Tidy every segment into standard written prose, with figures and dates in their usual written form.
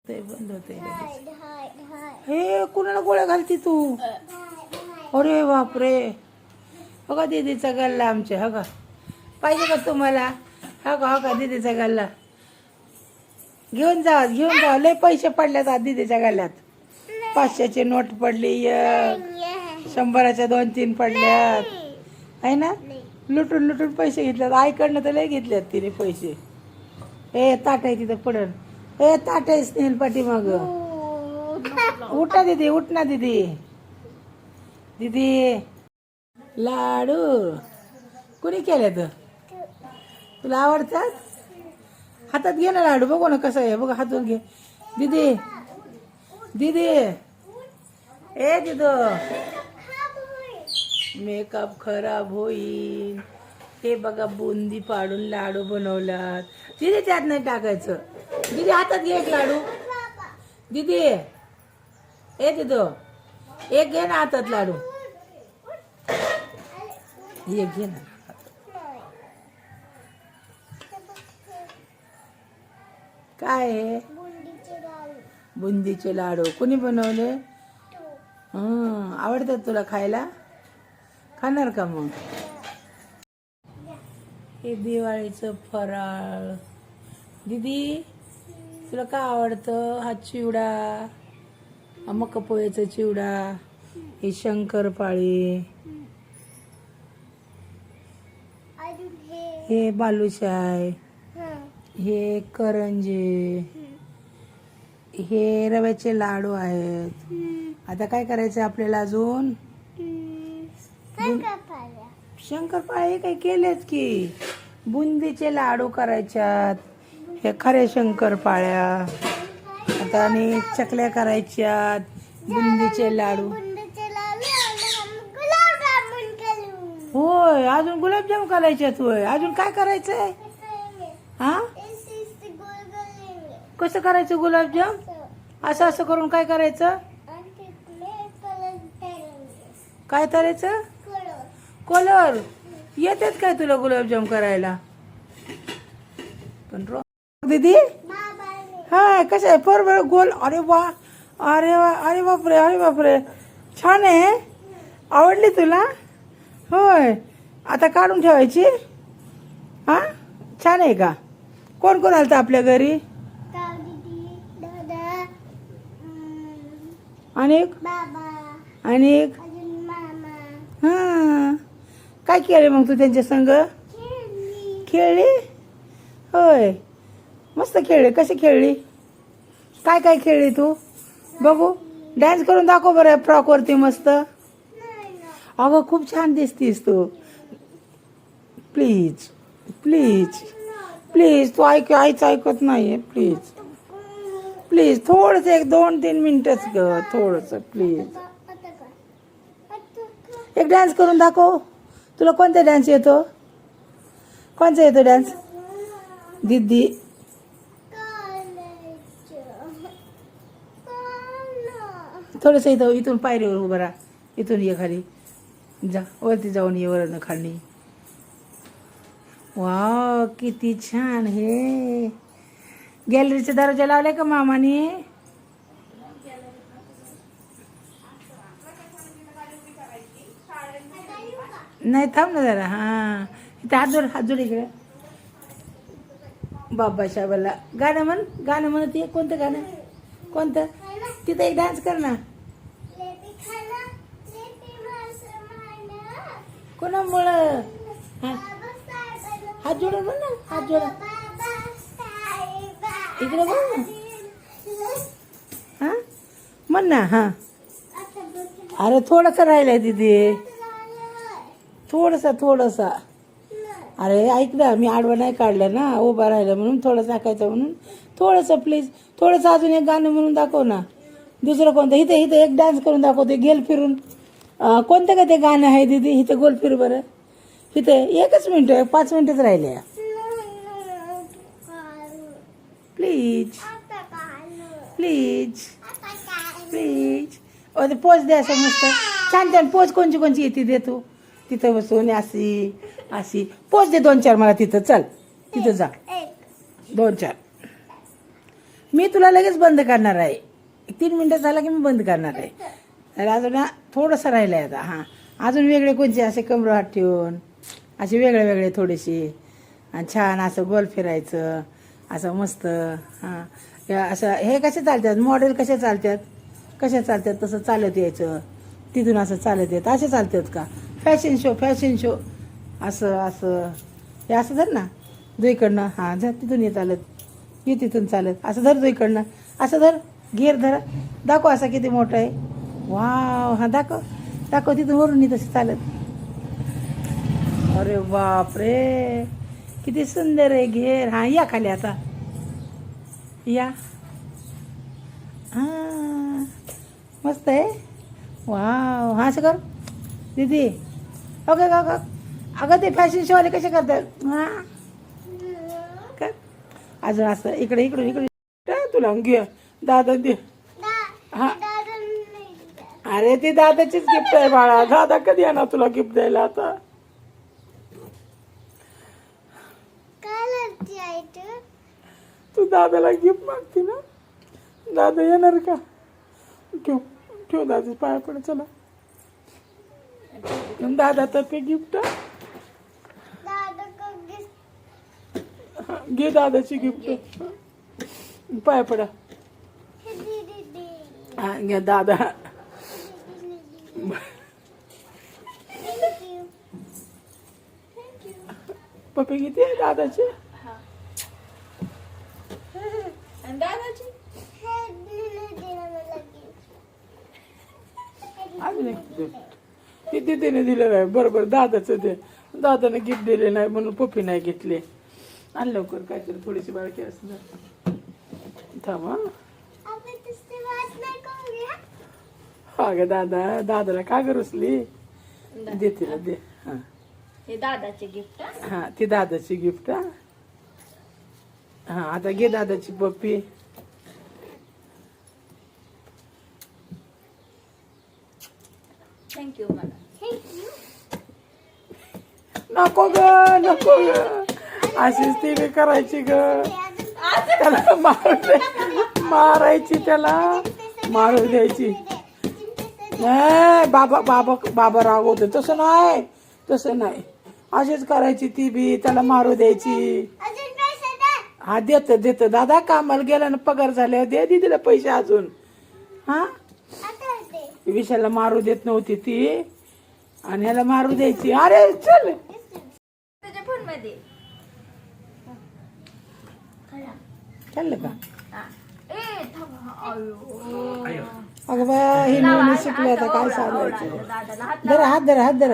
ते बंद होते. हे कुणाला गोळ्या घालती तू? अरे बापरे. हो का दीदीचा गल्ला आमच्या. हो का पाहिजे का तुम्हाला? हो का दीदीचा गल्ला घेऊन जा लय पैसे पडल्यात आज दीदीच्या गल्ल्यात. 500ची नोट पडली, 100च्या 2-3 पडल्यात आहे ना. लुटून पैसे घेतल्यात आईकडनं तर लय घेतल्यात तिने पैसे. ए ताट आहे तिथं पडन. ए ताट आहे स्नेहल पाठीमाग. उठा दीदी, उठ ना दीदी. दीदी लाडू कुणी केल्यात? तुला आवडतात? हातात घे ना लाडू. बघू ना कसं आहे बघ. हातून घे दीदी. दीदी ए दिदो मेकअप खराब होईल. हे बघा बुंदी पाडून लाडू बनवलात. दीदी त्यात नाही टाकायचं. दीदी हातात घे एक लाडू. दीदी ए दिदो एक घे ना हातात लाडू. एक घे ना. काय आहे? बुंदीचे लाडू. कुणी बनवले? आवडतात तुला खायला? खाणार का मग? हे दिवाळीचं फराळ. दीदी तुला काय आवडतं? हा चिवडा, मका पोह्याचा चिवडा, हे शंकरपाळी, हे बालुशाय, हे करंजी, हे रव्याचे लाडू आहेत. आता काय करायचं आपल्याला अजून? शंकरपाळे काही केलेच की. बुंदीचे लाडू करायच्यात. हे खरे शंकरपाळ्या. आता आणि चकल्या करायच्यात. बुंदीचे लाडू. होय अजून गुलाबजाम करायच्यात. होय अजून काय करायचंय? हा कसं करायचं गुलाबजाम? असं असं करून काय करायचं? काय करायचं? कलर येतात काय तुला गुलाबजाम करायला? पण दीदी हा कसं आहे? बरोबर गोल. अरे वा अरे वा. अरे बापरे. अरे बापरे छान आहे. आवडली तुला? होय आता काढून ठेवायची. हा छान आहे का? कोण कोण आलं आपल्या घरी? आणि हा काय केलं मग तू त्यांच्या संग? खेळली? होय मस्त खेळली. कशी खेळली? काय काय खेळली तू? बघू डान्स करून दाखव बरं फ्रॉक वरती मस्त. अगं खूप छान दिसतीस तू. प्लीज प्लीज प्लीज तू आईच ऐकत नाहीये. प्लीज प्लीज थोडंसं 1-2-3 मिनिटच ग. थोडंसं प्लीज एक डान्स करून दाखव. तुला कोणता डान्स येतो? कोणता येतो डान्स? दीदी थोडंसं इथून पायरीवर उभं राहा. इथून ये खाली जा. वरती जाऊन ये वरनं खाली. वा किती छान. हे गॅलरीचा दरवाजा लावलाय का मामाने? नाही थांब ना जरा. हा इथे हात जोड इकडे. बाबा साहेबाला गाणं म्हणत ये. कोणतं गाणं? कोणतं? तिथं एक डान्स कर ना. कोणामुळं? हात जोडा म्हण ना. हात जोडा इकडे बघ ना. हा म्हण ना. हा अरे थोडंसं राहिलंय दीदी. थोडंसं. अरे ऐक ना मी आडवं नाही काढलं ना. उभा राहिलं म्हणून थोडं टाकायचं म्हणून. थोडंसं प्लीज. थोडंसं अजून एक गाणं म्हणून दाखव ना. दुसरं कोणतं? इथं एक डान्स करून दाखवते गेल फिरून. कोणतं का ते गाणं आहे दीदी? इथं गोल फिर बरं. इथं 1च मिनिट 5 मिनिटच राहिले. Please please please. ते पोच द्या असं मस्त छान पोच. कोणची येते दे तू. तिथं बसून अशी पोच दे 2-4 मला तिथं. चल तिथं जा. 2-4 मी तुला लगेच बंद करणार आहे. 3 मिनटं झाला की मी बंद करणार आहे. तर अजून थोडंसं राहिलं आहे आता. हां, अजून वेगळे कोणते असे कमर हात ठेवून असे वेगळे वेगळे थोडेसे आणि छान असं गोल फिरायचं असं मस्त. हां, असं हे कसे चालतात मॉडेल, कसे चालतात तसं चालत यायचं. तिथून असं चालत येत असे चालतात का? फॅशन शो असं असं हे असं धर ना दुईकडनं. हां, जर तिथून ये चालत ये, तिथून चालत असं धर दुईकडनं, असं धर, घेर धर, दाखव असं किती मोठं आहे. वाव, हां दाखव तिथून वरून ये तसं चालत. अरे बापरे, किती सुंदर आहे. घेर. हां, या खाली आता या. हां, मस्त आहे. वाव, हां असं कर दीदी. ओके का अगं ते फॅशन शोवाले कसे करतात? हां कर अजून असं इकडे तुला घे दादा दे. हां, अरे ती दादाचीच गिफ्ट आहे बाळा. दादा कधी येणार तुला गिफ्ट द्यायला आता? तू दादाला गिफ्ट मागते ना? दादा येणार का? ठेव दादा पाया पण. चला दादा तर गिफ्ट घे, दादाची गिफ्ट. पाया पडा. हा घ्या दादा. पप्पी किती आहे दादाची? दादाची किती तिने दिलं नाही. बरोबर दादाचं ते दादाने गिफ्ट दिले नाही म्हणून पप्पी नाही घेतली. आणि लवकर काहीतरी थोडीशी बाळकी असणार. थांबा. हा ग दादाला का ग रुसली? दे तिला दे. हा, हे दादाचे गिफ्ट. हा ती दादाची गिफ्ट. हा आता घे दादाची पप्पी. थँक्यू. मला नको ग अशीच ती करायची ग. त्याला मारायची, त्याला मारू द्यायची. नाही बाबा रागवते. तसं नाही अशीच करायची ती बी. त्याला मारू द्यायची. हा देत दादा कामाला गेला ना, पगार झाल्यावर दे दीदीला पैसे अजून. हा, विशाला मारू देत नव्हती ती आणि ह्याला मारू द्यायची. अरे चल तुझ्या फोन मध्ये चाललं का? अयो, अगं बा हे नवीन शिकले आता काय सांगायचं. हात धर.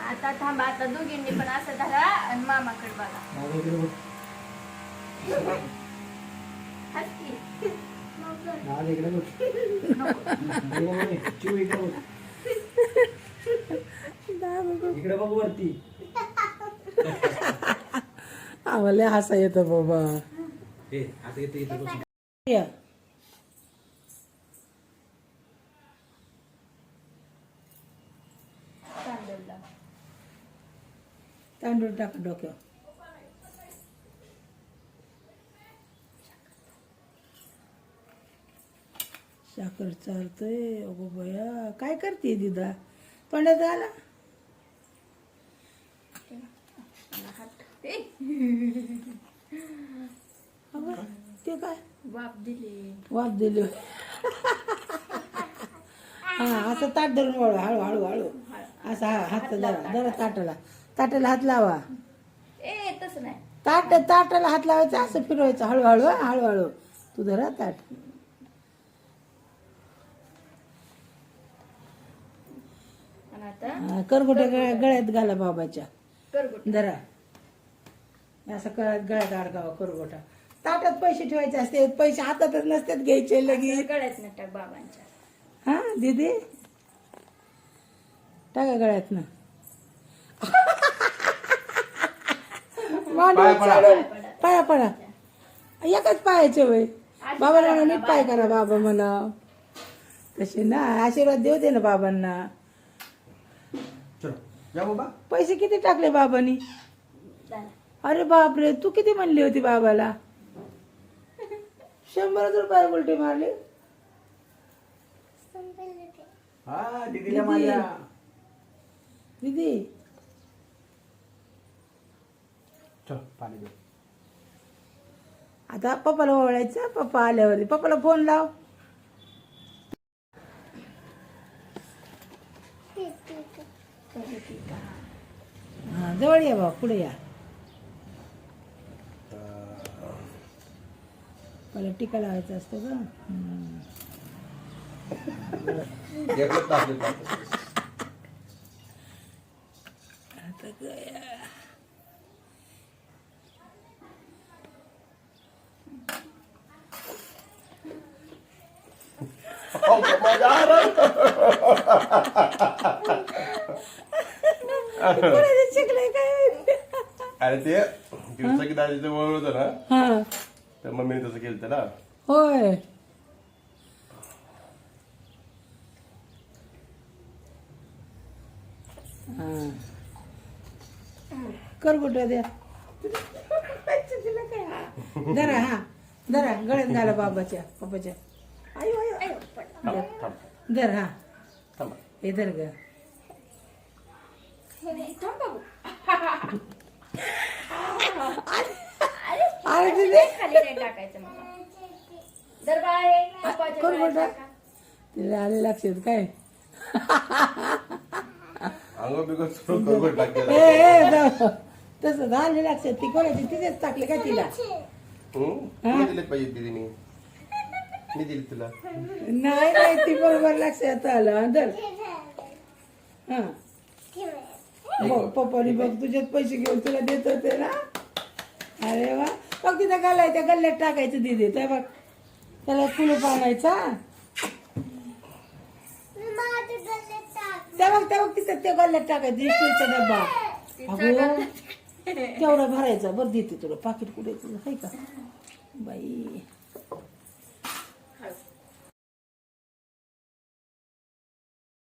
आता थांबा. आता दोघींनी पण असं धरा आणि मामाकडे बघा. हसकी. इकडे बघ वरती. आम्हाला हसा येतं बाबा. या तांदूळ टाक डोक्यावर. साखर चालतंय. अगो बया काय करते दिदा? तोंडात आला. ते काय वाप दिली. हा असं ताट धरून वळू. हळू असं. हा हात जरा ताटाला हात लावा. तसं नाही. ताटाला हात लावायचा. असं फिरवायचं हळूहळू. तू धरा ताट. करगोट्या गळ्यात घाला बाबाच्या. धरा असं गळ्यात अडकावा करगोटा. ताटात पैसे ठेवायचे असते. पैसे हातातच नसतात घ्यायचे लगेच. गळ्यात न टाक बाबांच्या. हा दीदी टाका गळ्यात ना. पाया पडा. एकच पायाचे वय. बाबाला म्हणा नीट पाय करा. बाबा म्हणा तसे ना आशीर्वाद देऊ दे ना बाबांना. जा बाबा. पैसे किती टाकले बाबांनी? अरे बापरे, तू किती म्हणली होती बाबाला? 100 रुपये उलटी मारली. हा दीदीला माझ्या. दीदी चल पाणी दे. आता पप्पाला ओळायचं. पप्पा आल्यावरती पप्पाला फोन लाव. हा जवळ या बाबा, पुढे या. मला टिका लावायचं असतं का? एकच तासले पाहिजे. आता गया. कोणाचं शिकलंय काय? अरे ते दिवसाची दाजीचं वळ होतं ना, हा तर मम्मीने तसं केलं ना. होय. हा. कर कुठं द्या. धरा, हा धरा, गळ्यात घाला बाबाच्या पप्पाच्या. आयो आयो आयो. थांब थांब धर, हा थांब. हे धर ग. अरे तिथे खाली नाही टाकायचं मला. दरबार आहे, पप्पाच्या कोण गळ्यात बोलता? टाका. तिला आले लक्षात काय? अंग बिगं सुरू करून टाकलं. तसं झाले लक्षात. ती कोणाची तिथेच टाकले का तिला? तुला दिलेत पाहिजे दीदीने. मी दिली तुला. नाही नाही, ती बरोबर लक्षात आलं. धर, हा बघ पप्पानी बघ तुझ्यात पैसे घेऊन तुला देत होते ना. अरे वा. बघ तिथं गल्ला, त्या गल्ल्यात टाकायचं दिदी. त्या बघ त्याला कुलूप आणायचा. त्या बघ तिथं त्या गल्ल्यात टाकायचं स्टीलचा डब्बा. अगो तेवढा भरायचा. बरं देते तुला पाकिट. कुठे तुझं आहे का बाई?